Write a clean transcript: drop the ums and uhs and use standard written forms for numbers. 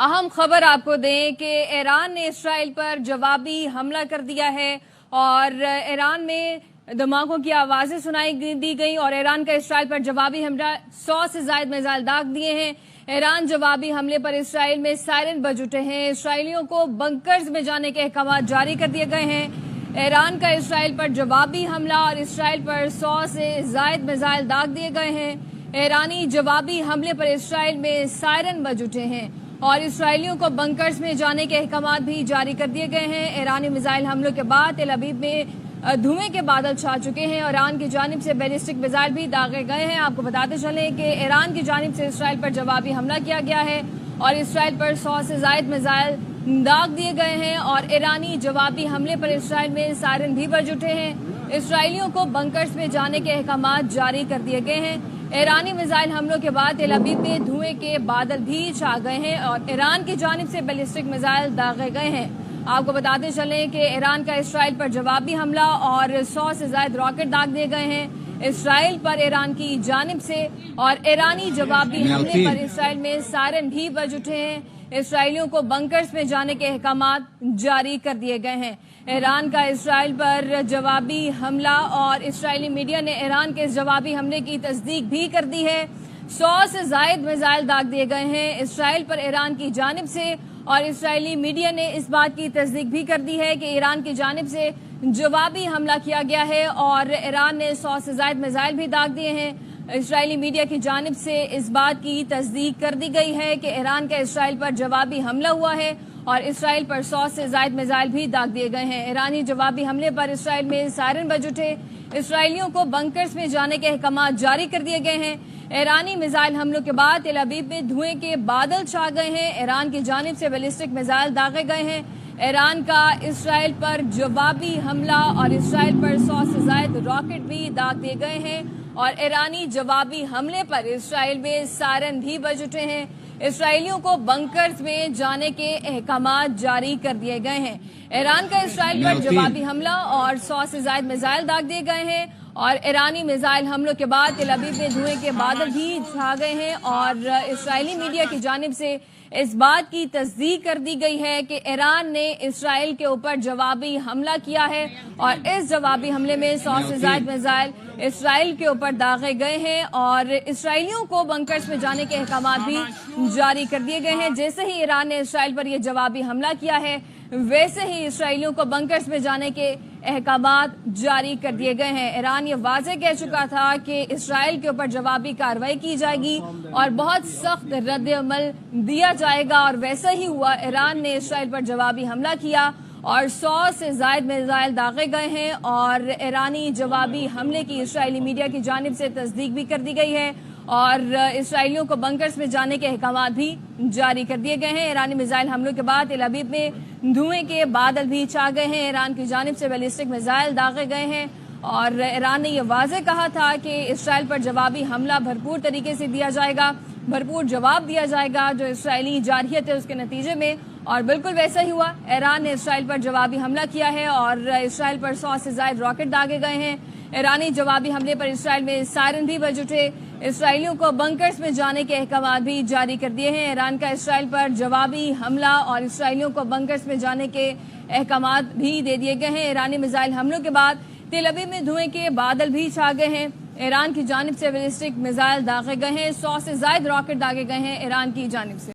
अहम खबर आपको दें कि ईरान ने इसराइल पर जवाबी हमला कर दिया है और ईरान में धमाकों की आवाजें सुनाई दी गई और ईरान का इसराइल पर जवाबी हमला 100 से ज्यादा मिसाइल दाग दिए हैं। ईरान जवाबी हमले पर इसराइल में सायरन बज उठे हैं। इसराइलियों को बंकर्स में जाने के अहकाम जारी कर दिए गए हैं। ईरान का इसराइल पर जवाबी हमला और इसराइल पर 100 से ज्यादा मिसाइल दाग दिए गए हैं। ईरानी जवाबी हमले पर इसराइल में सायरन बज उठे हैं और इसराइलियों को बंकर्स में जाने के अहकाम भी जारी कर दिए गए हैं। ईरानी मिसाइल हमलों के बाद तेल अवीव में धुएं के बादल छा चुके हैं और ईरान की जानिब से बैलिस्टिक मिसाइल भी दागे गए हैं। आपको बताते चलें कि ईरान की जानिब से इसराइल पर जवाबी हमला किया गया है और इसराइल पर 100 से ज्यादा मिसाइल दाग दिए गए हैं और ईरानी जवाबी हमले पर इसराइल में सायरन भी बज उठे हैं। इसराइलियों को बंकर्स में जाने के अहकाम जारी कर दिए गए हैं। ईरानी मिसाइल हमलों के बाद तेल अवीव में धुएं के बादल भी छा गए हैं और ईरान की जानिब से बैलिस्टिक मिसाइल दागे गए हैं। आपको बताते चलें कि ईरान का इसराइल पर जवाबी हमला और 100 से ज्यादा रॉकेट दाग दिए गए हैं इसराइल पर ईरान की जानिब से और ईरानी जवाबी हमले पर इसराइल में सायरन भी बज उठे हैं। इसराइलियों को बंकर्स में जाने के अहकाम जारी कर दिए गए हैं। ईरान का इसराइल पर जवाबी हमला और इसराइली मीडिया ने ईरान के इस जवाबी हमले की तस्दीक भी कर दी है। 100 से ज्यादा मिसाइल दाग दिए गए हैं इसराइल पर ईरान की जानिब से और इसराइली मीडिया ने इस बात की तस्दीक भी कर दी है कि ईरान की जानिब से जवाबी हमला किया गया है और ईरान ने 100 से ज्यादा मिसाइल भी दाग दिए हैं। इसराइली मीडिया की जानिब से इस बात की तस्दीक कर दी गई है कि ईरान का इसराइल पर जवाबी हमला हुआ है और इसराइल पर 100 से ज्यादा मिसाइल भी दाग दिए गए हैं। ईरानी जवाबी हमले पर इसराइल में सायरन बज उठे। इसराइलियों को बंकर्स में जाने के अहकाम जारी कर दिए गए हैं। ईरानी मिसाइल हमलों के बाद तेल अवीव में धुएं के बादल छा गए हैं। ईरान की जानिब से बैलिस्टिक मिसाइल दागे गए हैं। ईरान का इसराइल पर जवाबी हमला और इसराइल पर 100 से ज्यादा रॉकेट भी दाग दिए गए हैं और ईरानी जवाबी हमले पर इसराइल में सायरन भी बज उठे हैं। इसराइलियों को बंकर्स में जाने के अहकाम जारी कर दिए गए हैं। ईरान का इसराइल पर जवाबी हमला और 100 से ज्यादा मिसाइल दाग दिए गए हैं और ईरानी मिसाइल हमलों के बाद तेल अवीव में धुएं के बादल भी छा गए हैं और इसराइली मीडिया की जानिब से इस बात की तस्दीक कर दी गई है कि ईरान ने इसराइल के ऊपर जवाबी हमला किया है और इस जवाबी हमले में 100 से ज्यादा मिसाइल इसराइल के ऊपर दागे गए हैं और इसराइलियों को बंकर्स में जाने के अहकाम भी जारी कर दिए गए हैं। जैसे ही ईरान ने इसराइल पर यह जवाबी हमला किया है वैसे ही इसराइलियों को बंकर्स में जाने के अहकाम जारी कर दिए गए हैं। ईरान ये वाज़ेह कह चुका था कि इसराइल के ऊपर जवाबी कार्रवाई की जाएगी और बहुत सख्त रद्द-ए-अमल दिया जाएगा और वैसा ही हुआ। ईरान ने इसराइल पर जवाबी हमला किया और 100 से ज्यादा मिसाइल दागे गए हैं और ईरानी जवाबी हमले की इसराइली मीडिया की जानिब से तस्दीक भी कर दी गई है और इसराइलियों को बंकर्स में जाने के अहकाम भी जारी कर दिए गए हैं। ईरानी मिसाइल हमलों के बाद तेल अवीव में धुएं के बादल भी छा गए हैं। ईरान की जानिब से बैलिस्टिक मिसाइल दागे गए हैं और ईरान ने यह वाज़ेह कहा था कि इसराइल पर जवाबी हमला भरपूर तरीके से दिया जाएगा, भरपूर जवाब दिया जाएगा जो इसराइली जारहियत है उसके नतीजे में, और बिल्कुल वैसा ही हुआ। ईरान ने इसराइल पर जवाबी हमला किया है और इसराइल पर 100 से ज्यादा रॉकेट दागे गए हैं। ईरानी जवाबी हमले पर इसराइल में सायरन भी बज उठे। इसराइलियों को बंकर्स में जाने के अहकाम भी जारी कर दिए हैं। ईरान का इसराइल पर जवाबी हमला और इसराइलियों को बंकर्स में जाने के अहकाम भी दे दिए गए हैं। ईरानी मिसाइल हमलों के बाद तेल अवीव में धुएं के बादल भी छा गए हैं। ईरान की जानिब से बैलिस्टिक मिसाइल दागे गए हैं। 100 से ज्यादा रॉकेट दागे गए हैं ईरान की जानिब से।